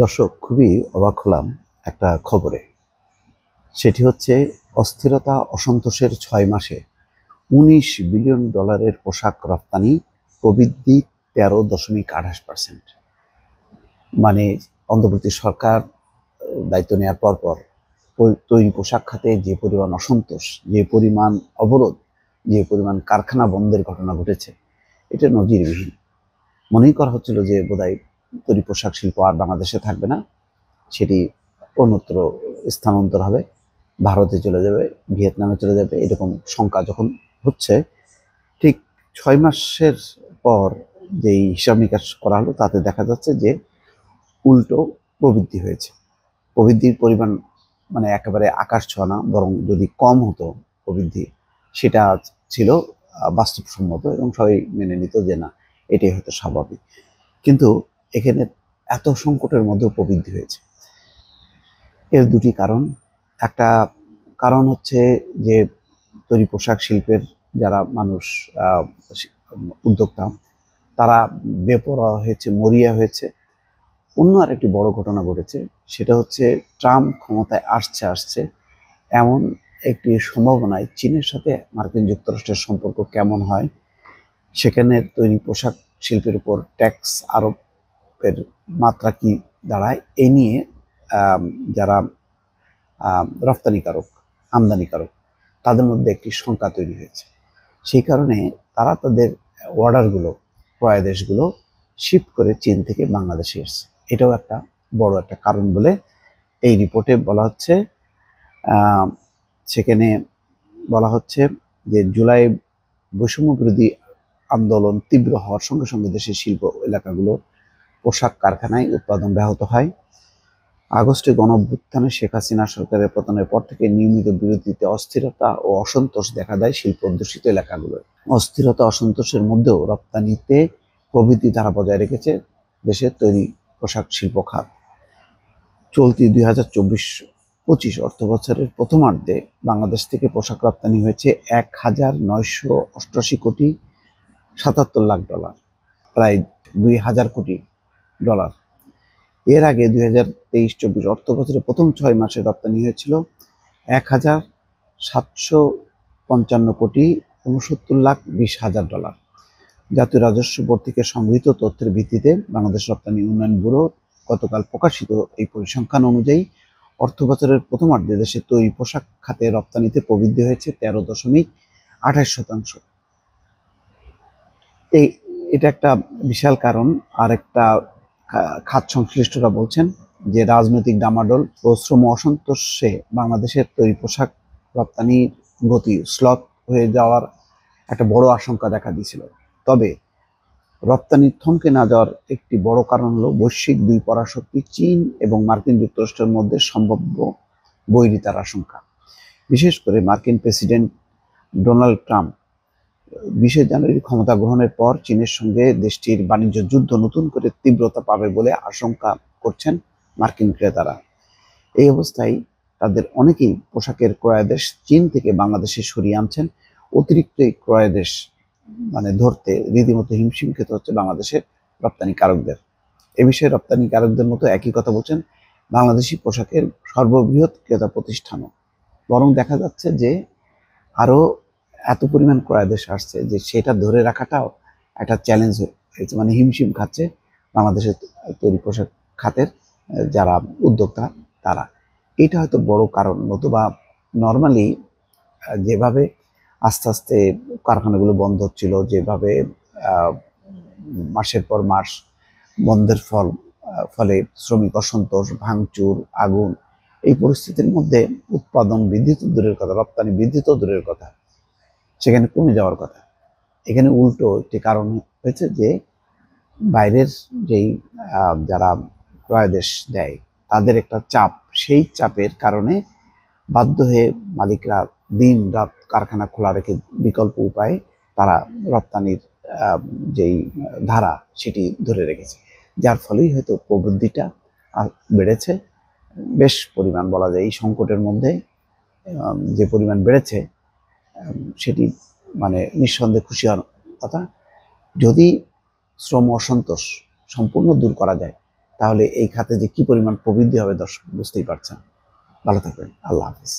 দর্শক, খুবই অবাক হলাম একটা খবরে। সেটি হচ্ছে অস্থিরতা অসন্তোষের 6 মাসে $19 বিলিয়ন পোশাক রপ্তানি, প্রবৃদ্ধি 13.28%। মানে অন্তর্বর্তী সরকার দায়িত্ব নেওয়ার পর তৈরি পোশাক খাতে যে পরিমাণ অসন্তোষ, যে পরিমাণ অবরোধ, যে পরিমাণ কারখানা বন্ধের ঘটনা ঘটেছে, এটা নজিরবিহীন। মনেই করা হচ্ছিল যে বোধহয় তৈরি পোশাক শিল্প আর বাংলাদেশে থাকবে না, সেটি অন্যত্র স্থানান্তর হবে, ভারতে চলে যাবে, ভিয়েতনামে চলে যাবে। এরকম শঙ্কা যখন হচ্ছে, ঠিক 6 মাসের পর যেই হিসাব নিকাশ করা হলো তাতে দেখা যাচ্ছে যে উল্টো প্রবৃদ্ধি হয়েছে। প্রবৃদ্ধির পরিমাণ মানে একেবারে আকাশ ছোঁয়া না, বরং যদি কম হতো প্রবৃদ্ধি, সেটা ছিল বাস্তবসম্মত এবং সবাই মেনে নিত যে না, এটাই হয়তো স্বাভাবিক। কিন্তু এখানে এত সংকটের মধ্যেও প্রবৃদ্ধি হয়েছে। এর দুটি কারণ। একটা কারণ হচ্ছে যে তৈরি পোশাক শিল্পের যারা মানুষ, উদ্যোক্তা, তারা বেপরোয়া হয়েছে, মরিয়া হয়েছে। অন্য আরেকটি বড় ঘটনা ঘটেছে, সেটা হচ্ছে ট্রাম্প ক্ষমতায় আসছে এমন একটি সম্ভাবনায় চীনের সাথে মার্কিন যুক্তরাষ্ট্রের সম্পর্ক কেমন হয়, সেখানে তৈরি পোশাক শিল্পের উপর ট্যাক্স আরোপের মাত্রা কি দাঁড়ায়, এ নিয়ে যারা রপ্তানিকারক, আমদানিকারক, তাদের মধ্যে একটি শঙ্কা তৈরি হয়েছে। সেই কারণে তারা তাদের অর্ডারগুলো, ক্রয় দেশগুলো শিফট করে চীন থেকে বাংলাদেশে এসছে। এটাও একটা বড় একটা কারণ বলে এই রিপোর্টে বলা হচ্ছে। সেখানে বলা হচ্ছে যে জুলাই বৈষম্য বিরোধী আন্দোলন তীব্র হওয়ার সঙ্গে সঙ্গে দেশের শিল্প এলাকাগুলো, পোশাক কারখানায় উৎপাদন ব্যাহত হয়। আগস্টে গণঅভ্যুত্থানে শেখ হাসিনা সরকারের পতনের পর থেকে নিয়মিত বিরতিতে অস্থিরতা ও অসন্তোষ দেখা দেয় শিল্প অধ্যুষিত এলাকাগুলোয়। অস্থিরতা অসন্তোষের মধ্যেও রপ্তানিতে প্রবৃদ্ধি ধারা বজায় রেখেছে দেশের তৈরি পোশাক শিল্প খাত। চলতি 2024-25 অর্থ বছরের প্রথমার্ধে বাংলাদেশ থেকে পোশাক রপ্তানি হয়েছে $1,980,77,00,000, প্রায় $2,000 কোটি। এর আগে 2023-24 অর্থ বছরের প্রথম 6 মাসে রপ্তানি হয়েছিল $1,755,69,20,00,000। জাতীয় রাজস্ব বোর্ড থেকে সংগৃহীত তথ্যের ভিত্তিতে বাংলাদেশ রপ্তানি উন্নয়ন ব্যুরো গতকাল প্রকাশিত এই পরিসংখ্যান অনুযায়ী অর্থ বছরের প্রথমার্ধে দেশের তৈরি পোশাক খাতে রপ্তানিতে প্রবৃদ্ধি হয়েছে 13.28%। এটা একটা বিশাল কারণ। আর একটা খাত সংশ্লিষ্টরা বলছেন যে রাজনৈতিক ডামাডোল ও শ্রম অসন্তোষে বাংলাদেশের তৈরি পোশাক রপ্তানি গতি স্লথ হয়ে যাওয়ার একটা বড় আশঙ্কা দেখা দিয়েছিল। তবে রপ্তানি থমকে না যাওয়ার একটি বড় কারণ হলো বৈশ্বিক দুই পরাশক্তি চীন এবং মার্কিন যুক্তরাষ্ট্রের মধ্যে সম্ভাব্য বৈরিতার আশঙ্কা। বিশেষ করে মার্কিন প্রেসিডেন্ট ডোনাল্ড ট্রাম্প 20 জানুয়ারি ক্ষমতা গ্রহণের পর চীনের সঙ্গে দেশটির বাণিজ্য যুদ্ধ নতুন করে তীব্রতা পাবে বলে আশঙ্কা করছেন মার্কিন ক্রেতারা। এই অবস্থায় তাদের অনেকেই পোশাকের ক্রয় দেশ চীন থেকে বাংলাদেশে সরিয়ে আনছেন। অতিরিক্ত এই ক্রয় দেশ ধরতে রীতিমতো হিমশিম খেতে হচ্ছে বাংলাদেশের রপ্তানিকারকদের। এ বিষয়ে রপ্তানিকারকদের মতো একই কথা বলছেন বাংলাদেশি পোশাকের সর্ববৃহৎ ক্রেতা প্রতিষ্ঠানও। বরং দেখা যাচ্ছে যে আরো এত পরিমাণ ক্রয় দেশ আসছে যে সেটা ধরে রাখাটাও একটা চ্যালেঞ্জ হয়েছে। হিমশিম খাচ্ছে বাংলাদেশের তৈরি পোশাক খাতের যারা উদ্যোক্তা, তারা। এটা হয়তো বড় কারণ। নতুবা নর্মালি যেভাবে আস্তে আস্তে কারখানাগুলো বন্ধ হচ্ছিল, যেভাবে মাসের পর মাস বন্ধের ফলে শ্রমিক অসন্তোষ, ভাঙচুর, আগুন, এই পরিস্থিতির মধ্যে উৎপাদন বৃদ্ধি তো দূরের কথা, রপ্তানি বৃদ্ধি তো দূরের কথা, সেখানে কমে যাওয়ার কথা। এখানে উল্টো একটি কারণ হয়েছে যে বাইরের যেই যারা ক্রয় দেশ দেয় তাদের একটা চাপ, সেই চাপের কারণে বাধ্য হয়ে মালিকরা দিন রাত কারখানা খোলা রেখে বিকল্প উপায়ে তারা রপ্তানির যেই ধারা সেটি ধরে রেখেছে, যার ফলেই হয়তো প্রবৃদ্ধিটা বেড়েছে বেশ পরিমাণ। বলা যায় এই সংকটের মধ্যে যে পরিমাণ বেড়েছে সেটি নিঃসন্দেহে খুশি হওয়ার কথা। যদি শ্রম অসন্তোষ সম্পূর্ণ দূর করা যায় তাহলে এই খাতে যে কি পরিমাণ প্রবৃদ্ধি হবে দর্শক বুঝতেই পারছেন। ভালো থাকবেন। আল্লাহ হাফিজ।